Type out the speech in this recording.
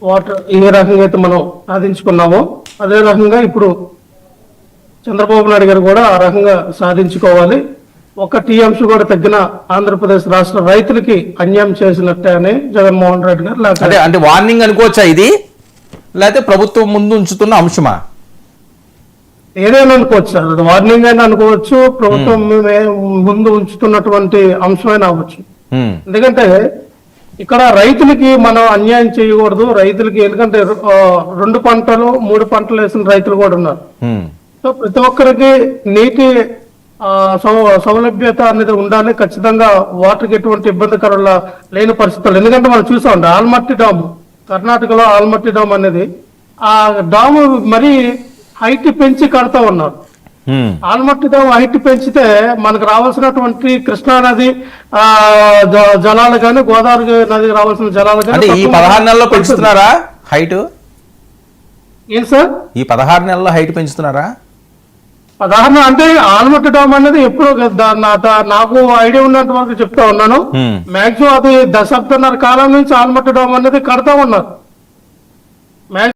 Water ఏ రకంగా అయితే మనం సాధించుకున్నామో అదే రకంగా ఇప్పుడు చంద్రబాబు నాయుడు గారు కూడా ఆ రకంగా సాధించుకోవాలి. ఒక టీఎంసీ కూడా తగ్గిన ఆంధ్రప్రదేశ్ రాష్ట్ర రైతులకి అన్యాయం చేసినట్టే అని జగన్మోహన్ రెడ్డి గారు అంటే వార్నింగ్ అనుకోవచ్చా ఇది, లేకపోతే ప్రభుత్వం ముందు ఉంచుతున్న అంశమా? ఏదైనా అనుకోవచ్చు సార్, అది వార్నింగ్ అయినా అనుకోవచ్చు, ప్రభుత్వం ముందు ఉంచుతున్నటువంటి అంశమైనా అవ్వచ్చు. ఎందుకంటే ఇక్కడ రైతులకి మనం అన్యాయం చేయకూడదు. రైతులకి ఎందుకంటే 2 పంటలు 3 పంటలు వేసిన రైతులు కూడా ఉన్నారు. సో ప్రతి ఒక్కరికి నీటి సౌలభ్యత అనేది ఉండాలి. ఖచ్చితంగా వాటర్కి ఎటువంటి ఇబ్బందికరంగా లేని పరిస్థితులు. ఎందుకంటే మనం చూసామండి ఆల్మట్టి డామ్, కర్ణాటకలో ఆల్మట్టి డామ్ అనేది ఆ డాము మరీ హైట్ పెంచి కడతా ఉన్నారు. ఆల్మట్టి డామ్ హైట్ పెంచితే మనకు రావాల్సినటువంటి కృష్ణా నది జలాలు కానీ గోదావరి నదికి రావాల్సిన జలాలు కానీ ఈ 16 నెలల్లో పెంచుతున్నారా హైట్? ఏంటి సార్ ఈ 16 నెలల్లో హైట్ పెంచుతున్నారా? 16 అంటే ఆల్మట్టి డామ్ అనేది ఎప్పుడు నాకు ఐడియా ఉన్నంత వరకు చెప్తా ఉన్నాను. మాక్సిమం అది 10 కాలం నుంచి ఆల్మట్టి డామ్ అనేది కడతా ఉన్నారు.